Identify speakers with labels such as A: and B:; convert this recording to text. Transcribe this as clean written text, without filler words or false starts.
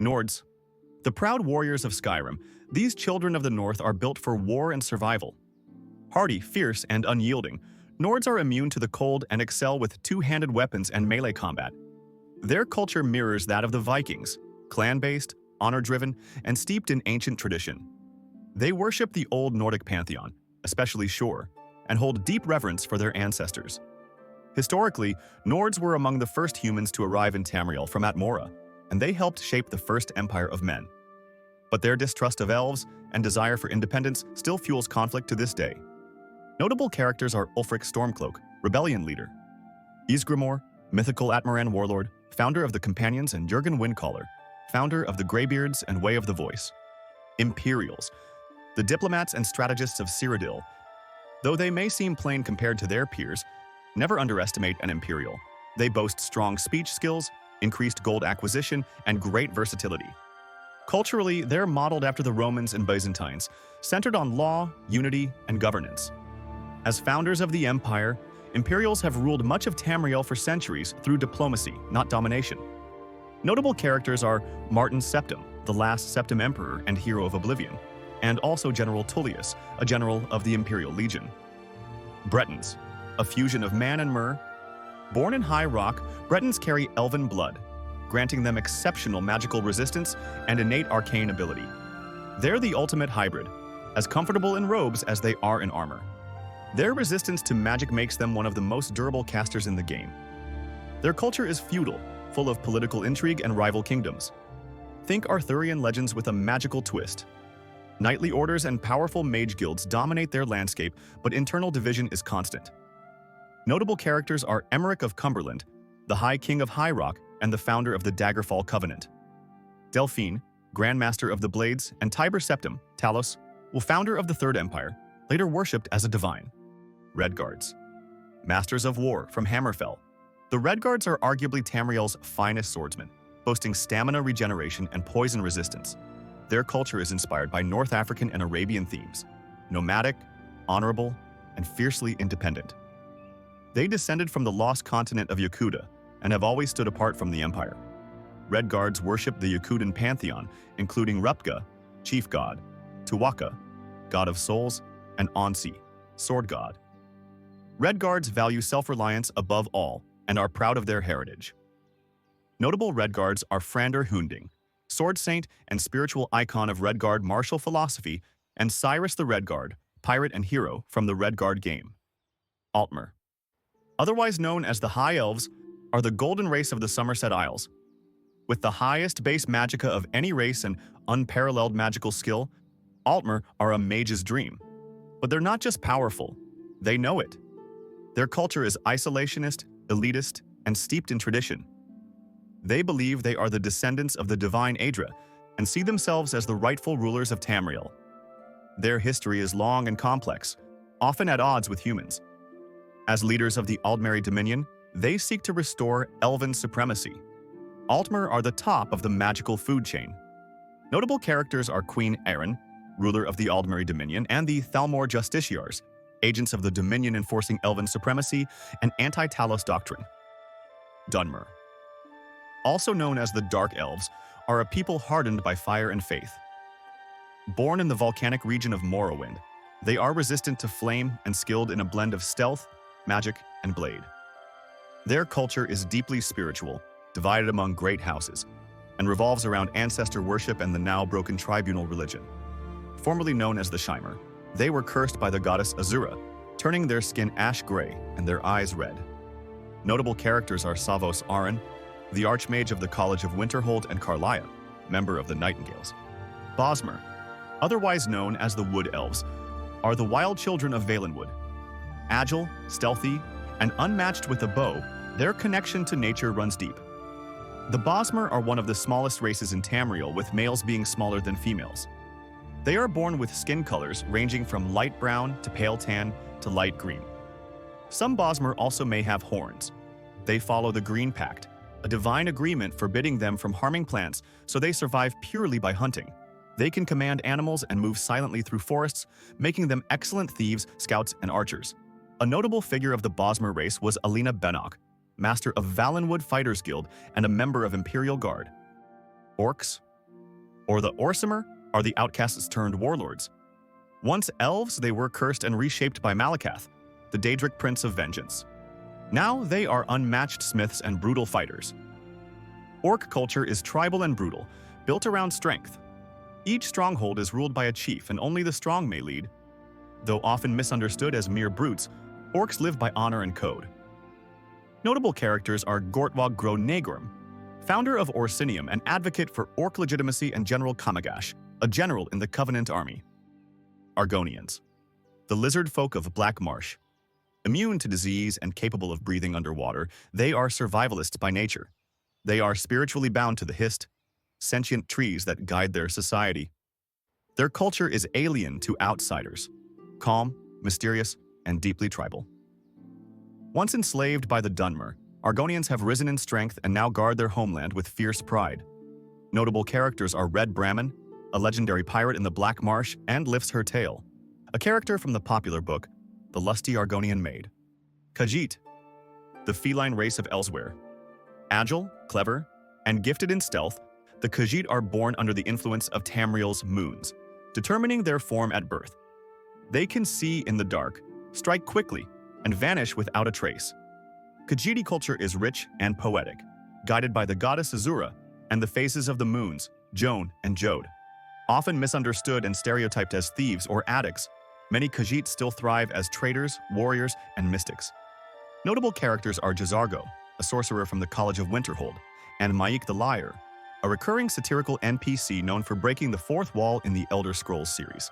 A: Nords. The proud warriors of Skyrim, these children of the North are built for war and survival. Hardy, fierce, and unyielding, Nords are immune to the cold and excel with two-handed weapons and melee combat. Their culture mirrors that of the Vikings, clan-based, honor-driven, and steeped in ancient tradition. They worship the old Nordic pantheon, especially Shor, and hold deep reverence for their ancestors. Historically, Nords were among the first humans to arrive in Tamriel from Atmora, and they helped shape the first empire of men. But their distrust of elves and desire for independence still fuels conflict to this day. Notable characters are Ulfric Stormcloak, rebellion leader; Ysgramor, mythical Atmoran warlord, founder of the Companions, and Jurgen Windcaller, founder of the Greybeards and Way of the Voice. Imperials, the diplomats and strategists of Cyrodiil. Though they may seem plain compared to their peers, never underestimate an Imperial. They boast strong speech skills, increased gold acquisition, and great versatility. Culturally, they're modeled after the Romans and Byzantines, centered on law, unity, and governance. As founders of the empire, Imperials have ruled much of Tamriel for centuries through diplomacy, not domination. Notable characters are Martin Septim, the last Septim Emperor and hero of Oblivion, and also General Tullius, a general of the Imperial Legion. Bretons, a fusion of man and mer. Born in High Rock, Bretons carry elven blood, granting them exceptional magical resistance and innate arcane ability. They're the ultimate hybrid, as comfortable in robes as they are in armor. Their resistance to magic makes them one of the most durable casters in the game. Their culture is feudal, full of political intrigue and rival kingdoms. Think Arthurian legends with a magical twist. Knightly orders and powerful mage guilds dominate their landscape, but internal division is constant. Notable characters are Emeric of Cumberland, the High King of High Rock and the founder of the Daggerfall Covenant. Delphine, Grandmaster of the Blades, and Tiber Septim, Talos, founder of the Third Empire, later worshipped as a divine. Redguards, Masters of War from Hammerfell. The Redguards are arguably Tamriel's finest swordsmen, boasting stamina regeneration and poison resistance. Their culture is inspired by North African and Arabian themes, nomadic, honorable, and fiercely independent. They descended from the lost continent of Yakuta and have always stood apart from the empire. Redguards worship the Yakutan pantheon, including Rupga, chief god, Tuwaka, god of souls, and Ansi, sword god. Redguards value self-reliance above all and are proud of their heritage. Notable Redguards are Frander Hunding, sword saint and spiritual icon of Redguard martial philosophy, and Cyrus the Redguard, pirate and hero from the Redguard game. Altmer, otherwise known as the High Elves, are the golden race of the Somerset Isles. With the highest base magicka of any race and unparalleled magical skill, Altmer are a mage's dream. But they're not just powerful, they know it. Their culture is isolationist, elitist, and steeped in tradition. They believe they are the descendants of the divine Aedra and see themselves as the rightful rulers of Tamriel. Their history is long and complex, often at odds with humans. As leaders of the Aldmeri Dominion, they seek to restore elven supremacy. Altmer are the top of the magical food chain. Notable characters are Queen Erin, ruler of the Aldmeri Dominion, and the Thalmor Justiciars, agents of the Dominion enforcing elven supremacy and anti-Talos doctrine. Dunmer, also known as the Dark Elves, are a people hardened by fire and faith. Born in the volcanic region of Morrowind, they are resistant to flame and skilled in a blend of stealth, magic, and blade. Their culture is deeply spiritual, divided among great houses, and revolves around ancestor worship and the now broken tribunal religion. Formerly known as the Shimer, they were cursed by the goddess Azura, turning their skin ash gray and their eyes red. Notable characters are Savos Aran, the Archmage of the College of Winterhold, and Carlia, member of the Nightingales. Bosmer, otherwise known as the Wood Elves, are the wild children of Valenwood. Agile, stealthy, and unmatched with a bow, their connection to nature runs deep. The Bosmer are one of the smallest races in Tamriel, with males being smaller than females. They are born with skin colors ranging from light brown to pale tan to light green. Some Bosmer also may have horns. They follow the Green Pact, a divine agreement forbidding them from harming plants, so they survive purely by hunting. They can command animals and move silently through forests, making them excellent thieves, scouts, and archers. A notable figure of the Bosmer race was Alina Bennock, master of Valenwood Fighters Guild and a member of Imperial Guard. Orcs, Or the Orsimer are the outcasts turned warlords. Once elves, they were cursed and reshaped by Malakath, the Daedric Prince of Vengeance. Now they are unmatched smiths and brutal fighters. Orc culture is tribal and brutal, built around strength. Each stronghold is ruled by a chief, and only the strong may lead. Though often misunderstood as mere brutes, orcs live by honor and code. Notable characters are Gortwog Gro Nagorm, founder of Orsinium and advocate for orc legitimacy, and General Kamagash, a general in the Covenant army. Argonians, the lizard folk of Black Marsh. Immune to disease and capable of breathing underwater, they are survivalists by nature. They are spiritually bound to the hist, sentient trees that guide their society. Their culture is alien to outsiders, calm, mysterious, and deeply tribal. Once enslaved by the Dunmer, Argonians have risen in strength and now guard their homeland with fierce pride. Notable characters are Red Brahmin, a legendary pirate in the Black Marsh, and lifts her tail, a character from the popular book, The Lusty Argonian Maid. Khajit, the feline race of Elsewhere. Agile, clever, and gifted in stealth, the Khajit are born under the influence of Tamriel's moons, determining their form at birth. They can see in the dark, strike quickly, and vanish without a trace. Khajiti culture is rich and poetic, guided by the goddess Azura and the faces of the moons, Joan and Jode. Often misunderstood and stereotyped as thieves or addicts, many Khajit still thrive as traders, warriors, and mystics. Notable characters are Jazargo, a sorcerer from the College of Winterhold, and Maik the Liar, a recurring satirical NPC known for breaking the fourth wall in the Elder Scrolls series.